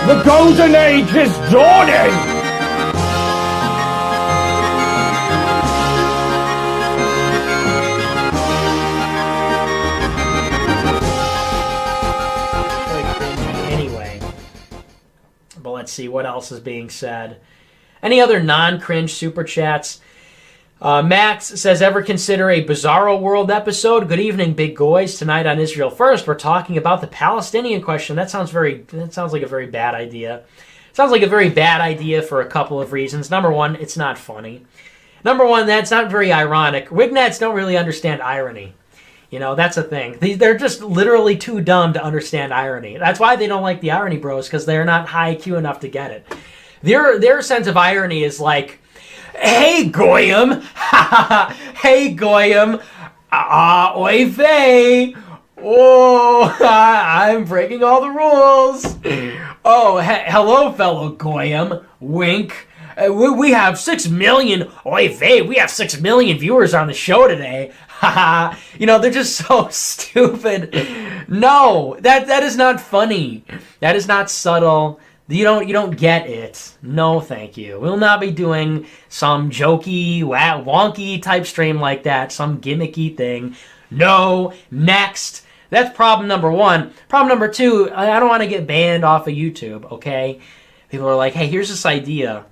The golden age is dawning! Anyway, but let's see what else is being said. Any other non-cringe super chats? Max says, ever consider a Bizarro World episode? Good evening, big goys. Tonight on Israel First, we're talking about the Palestinian question. That sounds like a very bad idea. Sounds like a very bad idea for a couple of reasons. Number one, it's not funny. Number one, that's not very ironic. Wignats don't really understand irony. You know, that's the thing. They're just literally too dumb to understand irony. That's why they don't like the Irony Bros, because they're not high IQ enough to get it. Their sense of irony is like, hey, Goyim! Hey, Goyim! Oy vey! Oh, I'm breaking all the rules! Oh, hello, fellow Goyim! Wink! We have 6 million... Oy vey, we have 6 million viewers on the show today! Haha! You know, they're just so stupid. No! That is not funny. That is not subtle. You don't get it. No, thank you. We'll not be doing some jokey, wonky type stream like that, some gimmicky thing. No, next. That's problem number one. Problem number two, I don't want to get banned off of YouTube, okay? People are like, hey, here's this idea.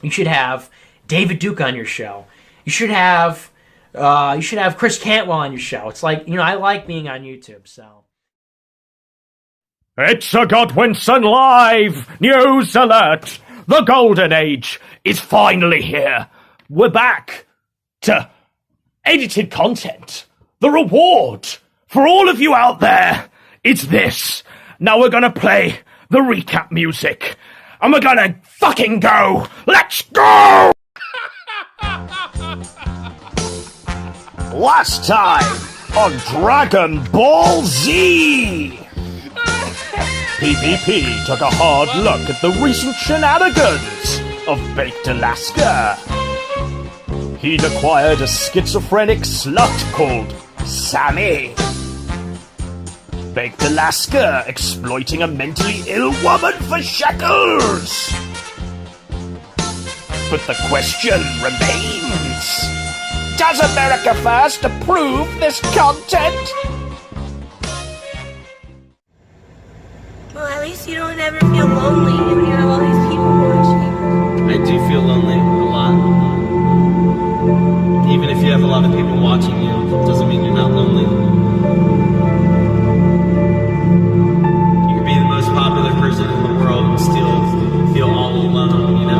You should have David Duke on your show. You should have Chris Cantwell on your show. It's like, I like being on YouTube, so... It's a Godwinson Live News Alert! The Golden Age is finally here. We're back to edited content. The reward for all of you out there is this. Now we're gonna play the recap music. And we're gonna fucking go! Let's go! Last time on Dragon Ball Z! PvP took a hard look at the recent shenanigans of Baked Alaska. He'd acquired a schizophrenic slut called Sammy. Baked Alaska exploiting a mentally ill woman for shekels. But the question remains, does America First approve this content? Well, at least you don't ever feel lonely when you have all these people watching. I do feel lonely a lot. Even if you have a lot of people watching you, it doesn't mean you're not lonely. You can be the most popular person in the world and still feel all alone, you know?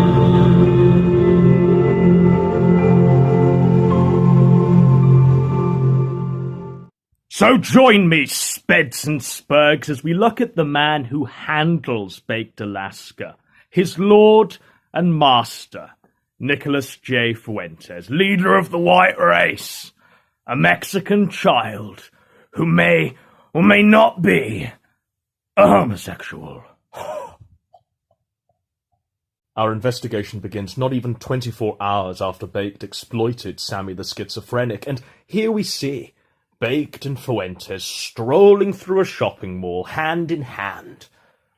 So join me, Speds and Spurgs, as we look at the man who handles Baked Alaska, his lord and master, Nicholas J. Fuentes, leader of the white race, a Mexican child who may or may not be a homosexual. Our investigation begins not even 24 hours after Baked exploited Sammy the schizophrenic, and here we see Baked and Fuentes strolling through a shopping mall hand in hand,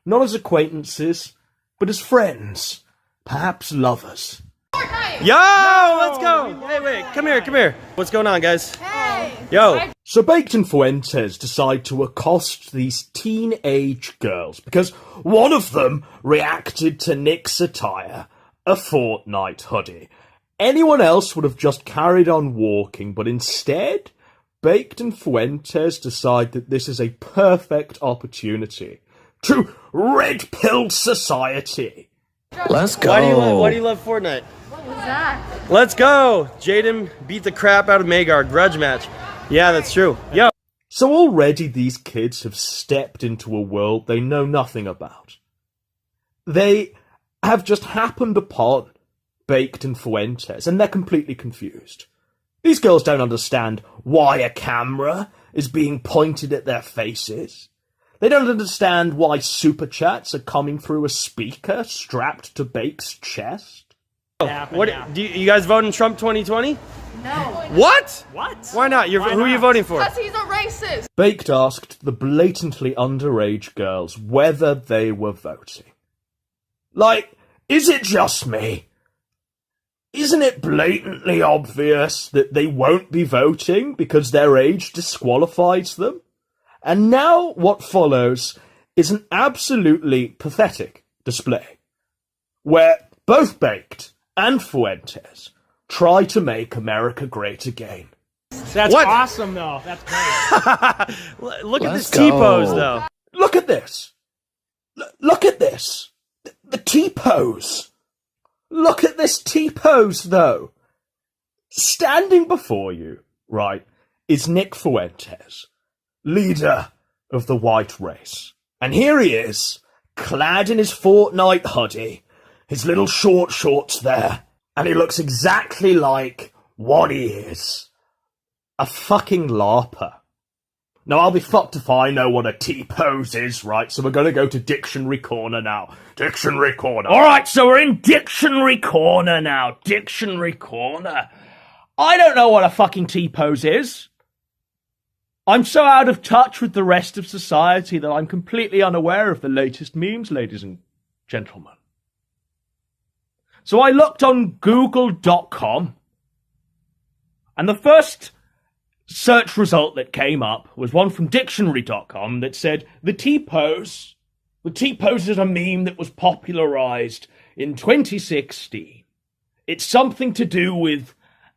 not as acquaintances, but as friends, perhaps lovers. Yo, let's go! Hey, wait, come here. What's going on, guys? Hey! Yo! So Baked and Fuentes decide to accost these teenage girls because one of them reacted to Nick's attire, a Fortnite hoodie. Anyone else would have just carried on walking, but instead, Baked and Fuentes decide that this is a perfect opportunity to red pill society. Let's go. Why do you love Fortnite? What was that? Let's go! Jaden beat the crap out of Magar, grudge match. Yeah, that's true. Yo! So already these kids have stepped into a world they know nothing about. They have just happened upon Baked and Fuentes, and they're completely confused. These girls don't understand why a camera is being pointed at their faces. They don't understand why super chats are coming through a speaker strapped to Baked's chest. What? Do you guys vote in Trump 2020? No. What? What? Why not? Who are you voting for? Because he's a racist. Baked asked the blatantly underage girls whether they were voting. Like, is it just me? Isn't it blatantly obvious that they won't be voting because their age disqualifies them? And now what follows is an absolutely pathetic display, where both Baked and Fuentes try to make America great again. That's What? awesome, though. That's great. Look at this T-pose, though. Look at this. Look at this. The T-pose. Look at this T-pose, though. Standing before you, right, is Nick Fuentes, leader of the white race. And here he is, clad in his Fortnite hoodie, his little short shorts there, and he looks exactly like what he is. A fucking LARPer. Now, I'll be fucked if I know what a T-pose is, right? So we're going to go to Dictionary Corner now. Dictionary Corner. All right, so we're in Dictionary Corner now. Dictionary Corner. I don't know what a fucking T-pose is. I'm so out of touch with the rest of society that I'm completely unaware of the latest memes, ladies and gentlemen. So I looked on Google.com, and the first search result that came up was one from Dictionary.com that said, the T-pose is a meme that was popularized in 2016. It's something to do with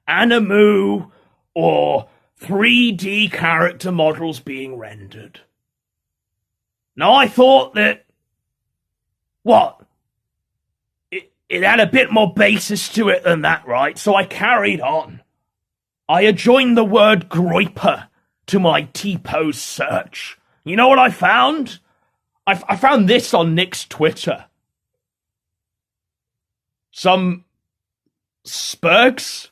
Animu or 3D character models being rendered. Now I thought that, it had a bit more basis to it than that, right? So I carried on. I adjoined the word groiper to my T-pose search. You know what I found? I found this on Nick's Twitter. Some spurgs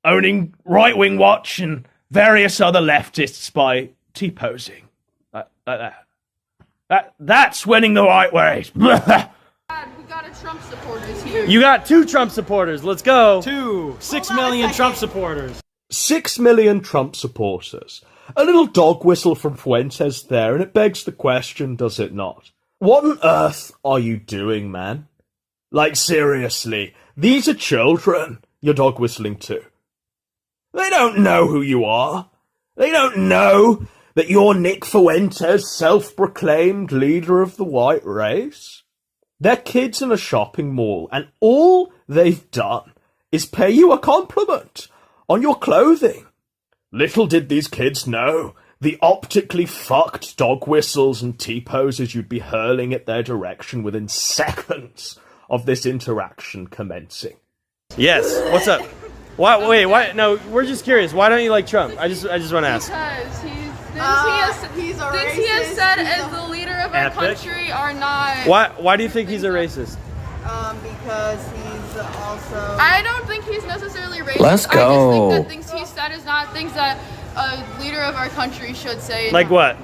owning Right Wing Watch and various other leftists by T-posing. That's winning the right way. We got a Trump supporters here. You got 2 Trump supporters. Let's go. 6 million Trump supporters. 6 million Trump supporters. A little dog whistle from Fuentes there, and it begs the question, does it not? What on earth are you doing, man? Like, seriously, these are children you're dog whistling to. They don't know who you are. They don't know that you're Nick Fuentes, self-proclaimed leader of the white race. They're kids in a shopping mall, and all they've done is pay you a compliment on your clothing. Little did these kids know the optically fucked dog whistles and T-poses you'd be hurling at their direction within seconds of this interaction commencing. Yes. What's up? Why? No, we're just curious. Why don't you like Trump? I just want to ask. Because He's a things he has said as the leader of our country are not. Why do you think he's a racist? Because he's also. I don't think he's necessarily racist. Let's go. I just think that things he said is not things that a leader of our country should say. Like what?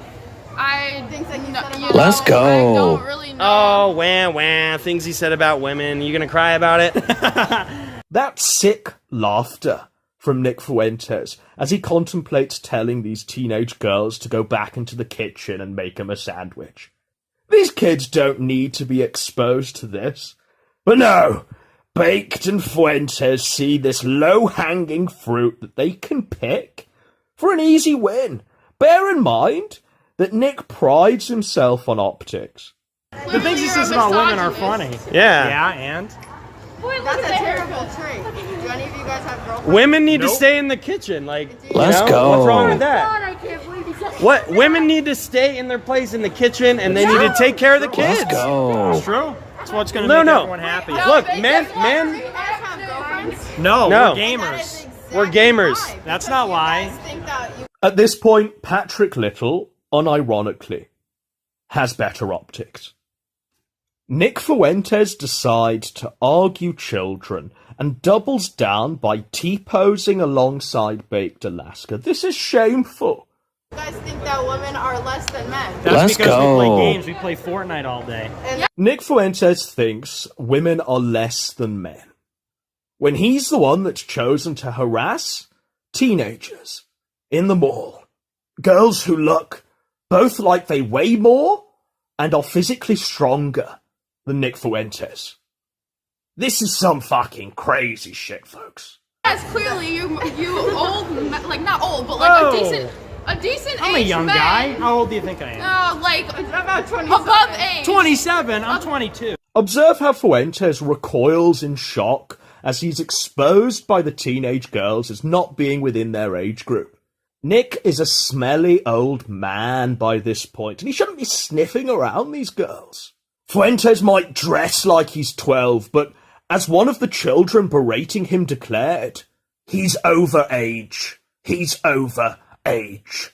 I think that Let's go. I don't really know. Oh, wah. Things he said about women. You gonna cry about it? That sick laughter from Nick Fuentes as he contemplates telling these teenage girls to go back into the kitchen and make him a sandwich. These kids don't need to be exposed to this. But no, Baked and Fuentes see this low-hanging fruit that they can pick for an easy win. Bear in mind that Nick prides himself on optics. The things he says about women are funny. Yeah. Yeah, and? That's a terrible trait. Do any of you guys have girlfriends? Women need to stay in the kitchen. Like, Let's you know? go. What's wrong with that? God, I can't believe you said What? Women need to stay in their place in the kitchen, and they need to take care of the kids. Let's go. It's true. It's what's going to No, make no. everyone happy. Look, men. You guys have girlfriends? No, No. we're gamers. We're gamers. That's not why. Think that you At this point, Patrick Little, unironically, has better optics. Nick Fuentes decides to argue children and doubles down by T-posing alongside Baked Alaska. This is shameful. guys think that women are less than men. That's Let's because go. we play games. We play Fortnite all day. Nick Fuentes thinks women are less than men. when he's the one that's chosen to harass teenagers in the mall. Girls who look both like they weigh more and are physically stronger than Nick Fuentes. This is some fucking crazy shit, folks. Yes, clearly you old, like not old, but like a decent I'm age a young man. guy. How old do you think I am? Like about 27. Above age. 27. I'm 22. Observe how Fuentes recoils in shock as he's exposed by the teenage girls as not being within their age group. Nick is a smelly old man by this point, and he shouldn't be sniffing around these girls. Fuentes might dress like he's 12, but as one of the children berating him declared, he's over age. He's over age.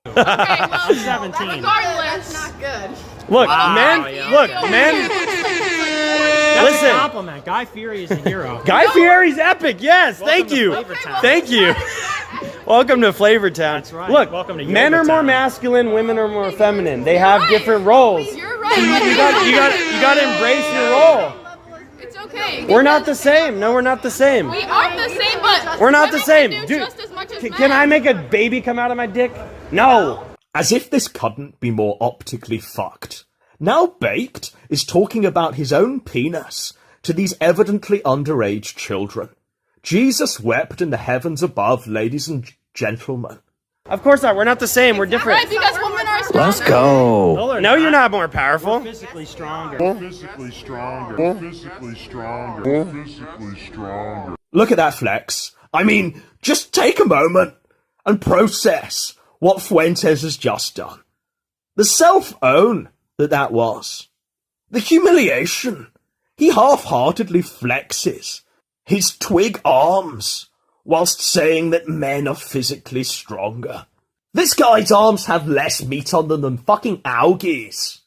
Okay, well, 17. regardless, not good. Look, men. Look, men. That's Listen. a compliment. Guy Fieri is a hero. Guy Fieri's epic. Yes, thank you. Flavortown. Thank you. Welcome to Flavortown. That's right. Look, Welcome to men are more Yoga Town. masculine, women are more feminine. They have different roles. You're right. You got to embrace your role. It's okay. We're not the same. No, we're not the same. We aren't the same, but We're not the women same. can do Dude, just as much as can I make a baby come out of my dick? No. As if this couldn't be more optically fucked. Now Baked is talking about his own penis to these evidently underage children. Jesus wept in the heavens above, ladies and gentlemen. Of course not. We're not the same. We're different. Right, because women are stronger. Let's go. No, you're not more powerful. Physically stronger. Physically stronger. Physically stronger. Physically stronger. Look at that flex. I mean, just take a moment and process what Fuentes has just done. The self-own that was. The humiliation. He half-heartedly flexes his twig arms whilst saying that men are physically stronger. This guy's arms have less meat on them than fucking Augie's.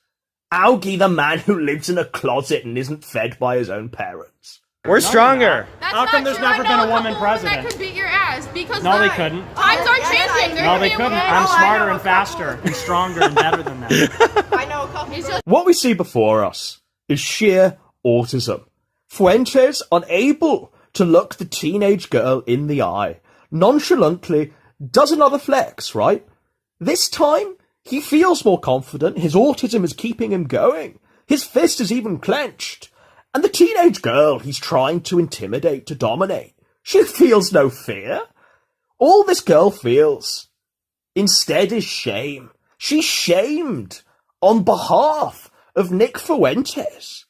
Augie, the man who lives in a closet and isn't fed by his own parents. We're stronger. That's How come not there's true. never I know been a couple woman president? That could beat your ass because No, they couldn't. Times are changing. There No, could they be a couldn't. woman- I'm smarter and faster and stronger and better than them. I know a couple. He's just What we see before us is sheer autism. Fuentes, unable to look the teenage girl in the eye, nonchalantly does another flex, right? This time, he feels more confident, his autism is keeping him going, his fist is even clenched, and the teenage girl he's trying to intimidate, to dominate, she feels no fear. All this girl feels, instead, is shame. She's shamed on behalf of Nick Fuentes.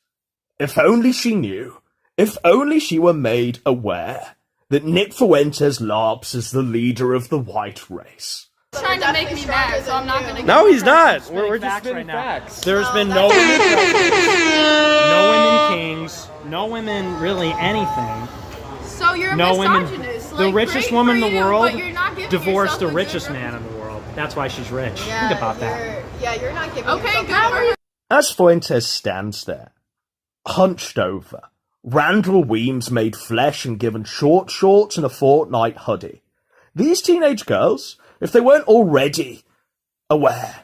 If only she knew, if only she were made aware that Nick Fuentes LARPs as the leader of the white race. trying to make me mad, so I'm not gonna. No, he's not. Spitting We're just facts spitting right now. facts. There's been no women presidents, no women kings, no women really anything. So you're a No women. misogynist. The Like, richest great woman in for the you, world but you're not giving divorced the yourself a richest good man in the world. That's why she's rich. Yeah, Think about that. You're not giving Okay, yourself good for you. As Fuentes stands there, hunched over, Randall Weems made flesh and given short shorts and a Fortnite hoodie, these teenage girls, if they weren't already aware,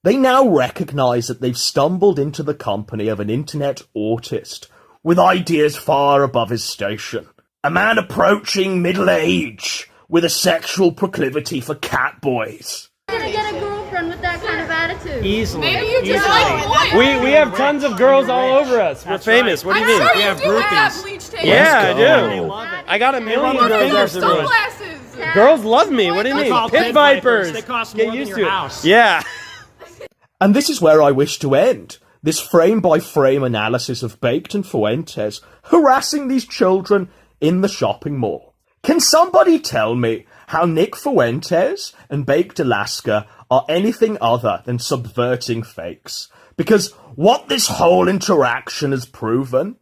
they now recognise that they've stumbled into the company of an internet autist with ideas far above his station. A man approaching middle age with a sexual proclivity for cat boys. Gonna get a girlfriend with that kind of attitude. Easily. Maybe you just Easily. like boys. We have tons of girls all over us. We're That's famous. right. What do you I'm mean? sure We you have do have groupies. bleach tape. Yeah, I They do. love it. I got a million rub our girls fingers after through this. it. Sunglasses. Girls love me. What do you They're mean? called Pit pit vipers. vipers. They cost Get more than used your to it. house. Yeah. And this is where I wish to end this frame-by-frame analysis of Baked and Fuentes harassing these children in the shopping mall. Can somebody tell me how Nick Fuentes and Baked Alaska are anything other than subverting fakes? Because what this whole interaction has proven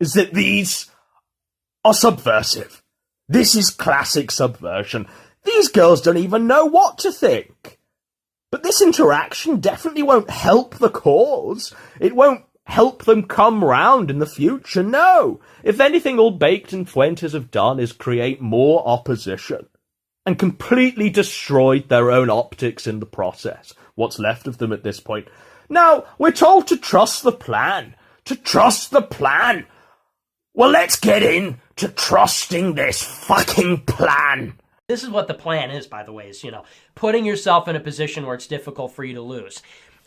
is that these are subversive. This is classic subversion. These girls don't even know what to think. But this interaction definitely won't help the cause. It won't help them come round in the future, no. If anything, all Baked and Fuentes have done is create more opposition and completely destroyed their own optics in the process. What's left of them at this point. Now, we're told to trust the plan. To trust the plan. Well, let's get in to trusting this fucking plan. This is what the plan is, by the way, is, putting yourself in a position where it's difficult for you to lose.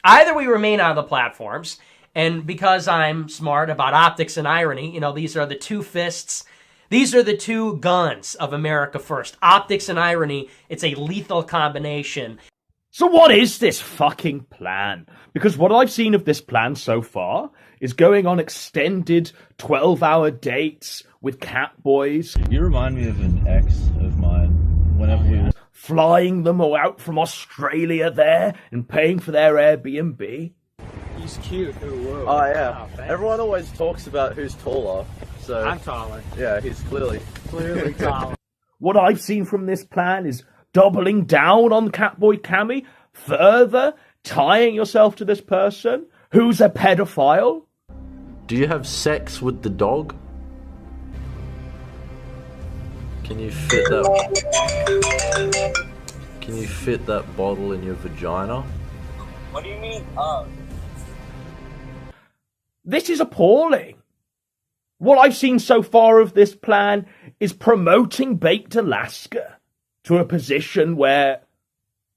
Either we remain on the platforms, and because I'm smart about optics and irony, these are the two fists, these are the two guns of America First. Optics and irony, it's a lethal combination. So what is this fucking plan? Because what I've seen of this plan so far is going on extended 12-hour dates with catboys. You remind me of an ex of mine. Whenever we were flying them out from Australia there and paying for their Airbnb. He's cute. Ooh, oh yeah. Everyone always talks about who's taller. So I'm taller. Yeah, he's clearly taller. What I've seen from this plan is doubling down on Catboy Cammy, further tying yourself to this person who's a pedophile. Do you have sex with the dog? Can you fit that bottle in your vagina? What do you mean, This is appalling. What I've seen so far of this plan is promoting Baked Alaska to a position where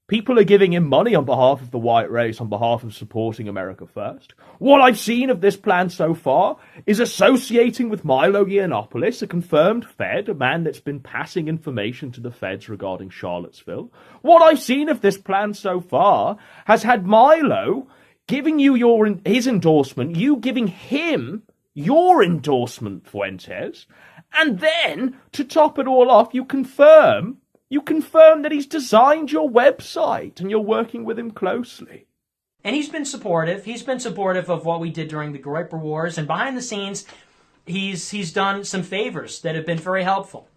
people are giving him money on behalf of the white race, on behalf of supporting America First. What I've seen of this plan so far is associating with Milo Yiannopoulos, a confirmed Fed, a man that's been passing information to the Feds regarding Charlottesville. What I've seen of this plan so far has had Milo giving you his endorsement, you giving him your endorsement, Fuentes, and then, to top it all off, you confirm that he's designed your website and you're working with him closely. And he's been supportive. He's been supportive of what we did during the Groyper Wars. And behind the scenes, he's done some favors that have been very helpful.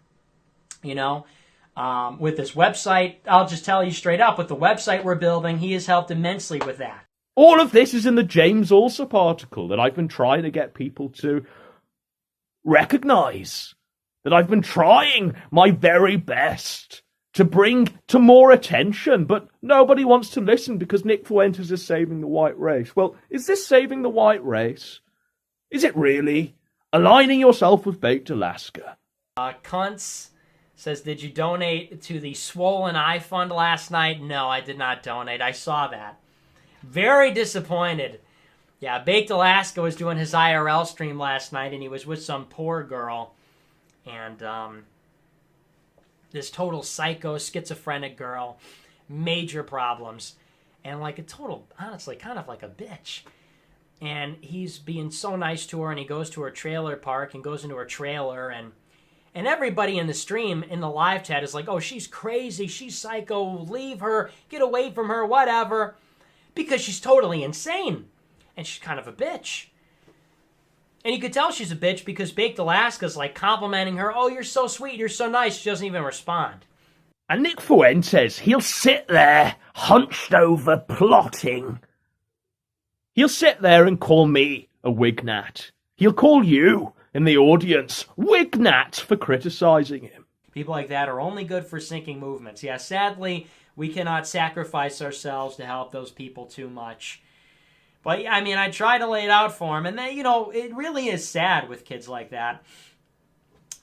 With this website, I'll just tell you straight up, with the website we're building, he has helped immensely with that. All of this is in the James Alsop article that I've been trying to get people to recognize. That I've been trying my very best to bring to more attention, but nobody wants to listen because Nick Fuentes is saving the white race. Well, is this saving the white race? Is it really? Aligning yourself with Baked Alaska. Kuntz says, did you donate to the Swollen Eye Fund last night? No, I did not donate. I saw that. Very disappointed. Yeah, Baked Alaska was doing his IRL stream last night, and he was with some poor girl. And this total psycho, schizophrenic girl, major problems, and like a total, honestly, kind of like a bitch. And he's being so nice to her, and he goes to her trailer park and goes into her trailer, and everybody in the stream, in the live chat, is like, oh, she's crazy, she's psycho, leave her, get away from her, whatever, because she's totally insane, and she's kind of a bitch. And you could tell she's a bitch because Baked Alaska's like complimenting her. Oh, you're so sweet. You're so nice. She doesn't even respond. And Nick Fuentes, he'll sit there, hunched over, plotting. He'll sit there and call me a wignat. He'll call you in the audience wignat for criticizing him. People like that are only good for sinking movements. Yeah, sadly, we cannot sacrifice ourselves to help those people too much. But, I mean, I try to lay it out for him. And then, it really is sad with kids like that.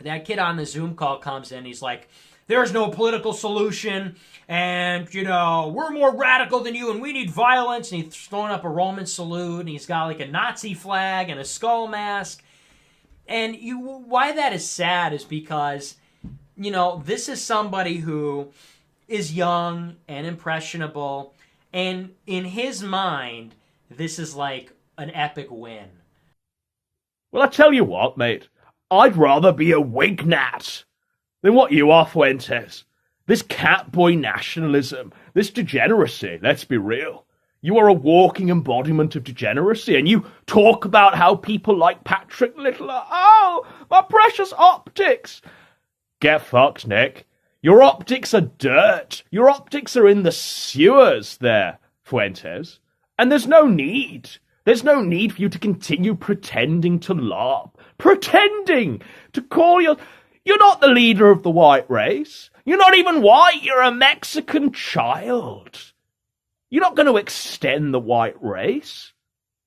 That kid on the Zoom call comes in. He's like, there's no political solution. And, we're more radical than you. And we need violence. And he's throwing up a Roman salute. And he's got like a Nazi flag and a skull mask. And why that is sad is because, this is somebody who is young and impressionable. And in his mind, this is like an epic win. Well, I tell you what, mate. I'd rather be a wignat than what you are, Fuentes. This catboy nationalism, this degeneracy, let's be real. You are a walking embodiment of degeneracy, and you talk about how people like Patrick Littler, oh, my precious optics. Get fucked, Nick. Your optics are dirt. Your optics are in the sewers there, Fuentes. And there's no need. There's no need for you to continue pretending to LARP. Pretending to call You're not the leader of the white race. You're not even white. You're a Mexican child. You're not going to extend the white race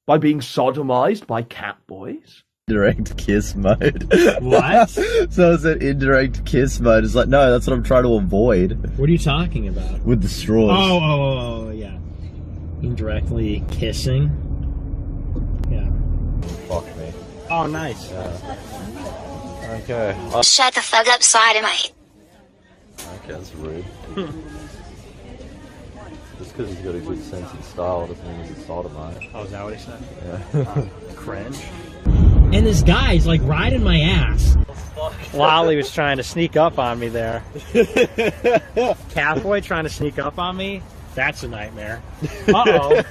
by being sodomized by catboys. Indirect kiss mode. What? So I said indirect kiss mode. It's like, no, that's what I'm trying to avoid. What are you talking about? With the straws. Oh, yeah. Indirectly kissing. Yeah. Fuck me. Oh, nice. Okay. Shut the fuck up, sodomite. Okay, that's rude. Just because he's got a good sense of style doesn't mean he's a sodomite. Oh, is that what he said? Yeah. Cringe. And this guy's like riding my ass. Lolly was trying to sneak up on me there. Catboy trying to sneak up on me? That's a nightmare. Uh-oh.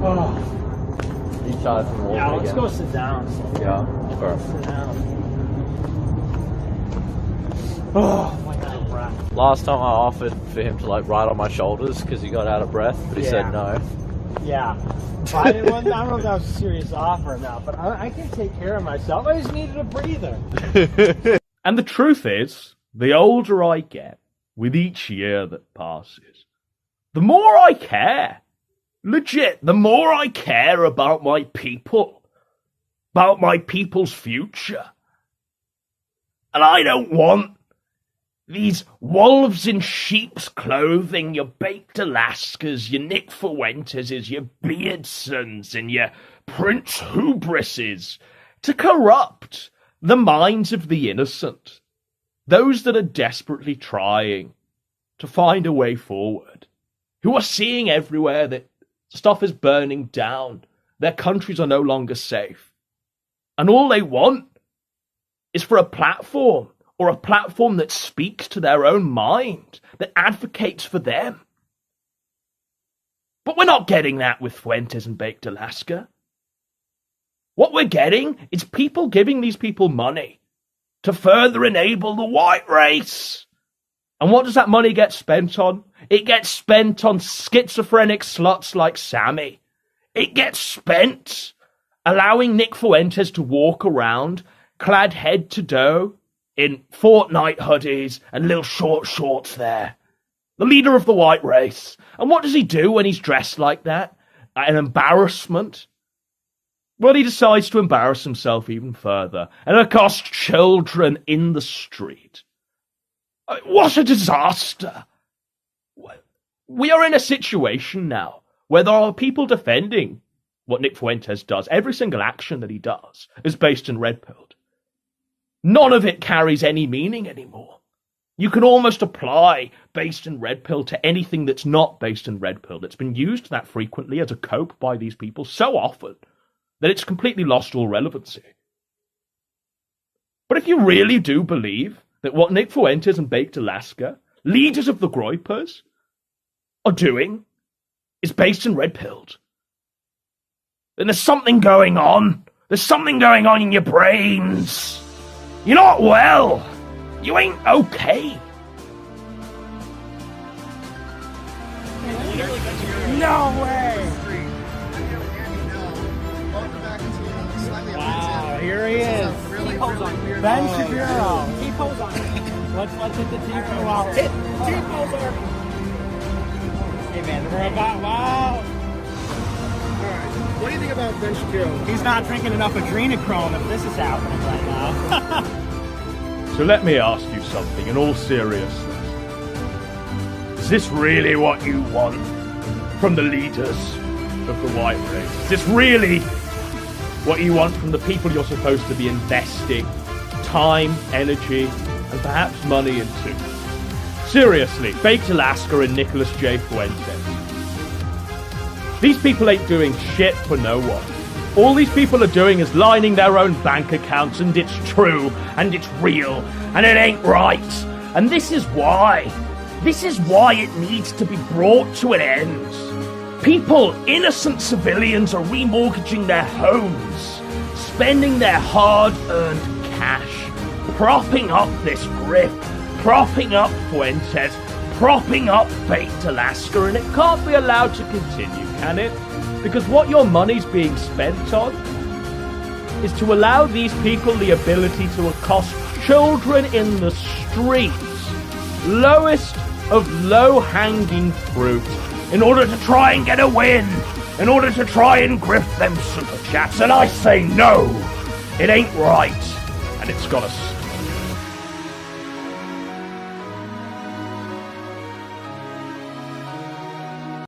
Oh. You tired from walking Yeah, let's again? go sit down. Yeah. Alright. Sit down. Oh, my God, breath. Last time I offered for him to like ride on my shoulders because he got out of breath, but he said no. Yeah. I don't know if that was a serious offer or not, but I can take care of myself. I just needed a breather. And the truth is, the older I get, with each year that passes, the more I care. Legit, the more I care about my people. About my people's future. And I don't want these wolves in sheep's clothing, your baked Alaskas, your Nick Fuenteses, your Beardsons, and your Prince Hubrises to corrupt the minds of the innocent. Those that are desperately trying to find a way forward, who are seeing everywhere that stuff is burning down, their countries are no longer safe. And all they want is for a platform, or a platform that speaks to their own mind, that advocates for them. But we're not getting that with Fuentes and Baked Alaska. What we're getting is people giving these people money to further enable the white race. And what does that money get spent on? It gets spent on schizophrenic sluts like Sammy. It gets spent allowing Nick Fuentes to walk around clad head to toe in Fortnite hoodies and little short shorts there. The leader of the white race. And what does he do when he's dressed like that? An embarrassment? Well, he decides to embarrass himself even further and accost children in the street. What a disaster! We are in a situation now where there are people defending what Nick Fuentes does. Every single action that he does is based in red-pilled. None of it carries any meaning anymore. You can almost apply based in red pill to anything that's not based in red pill. It's been used that frequently as a cope by these people so often that it's completely lost all relevancy. But if you really do believe that what Nick Fuentes and Baked Alaska, leaders of the Groypers, are doing is based in red-pilled, then there's something going on. There's something going on in your brains. You're not well. You ain't okay. No way! Wow, here he is. Ben Shapiro. T-pose on. Let's hit the T-pose out. T-poser. Hey man, we're about, wow. What do you think about Ben Shapiro? He's not drinking enough adrenochrome if this is happening right now. So let me ask you something in all seriousness. Is this really what you want from the leaders of the white race? Is this really what you want from the people you're supposed to be investing time, energy, and perhaps money into? Seriously, Baked Alaska and Nicholas J. Fuentes. These people ain't doing shit for no one. All these people are doing is lining their own bank accounts, and it's true, and it's real, and it ain't right. And this is why it needs to be brought to an end. People, innocent civilians, are remortgaging their homes, spending their hard-earned cash, propping up this grip, propping up Fuentes, propping up Baked Alaska, and it can't be allowed to continue, can it? Because what your money's being spent on is to allow these people the ability to accost children in the streets, lowest of low-hanging fruit, in order to try and get a win, in order to try and grift them super chats, and I say no. It ain't right, and it's gotta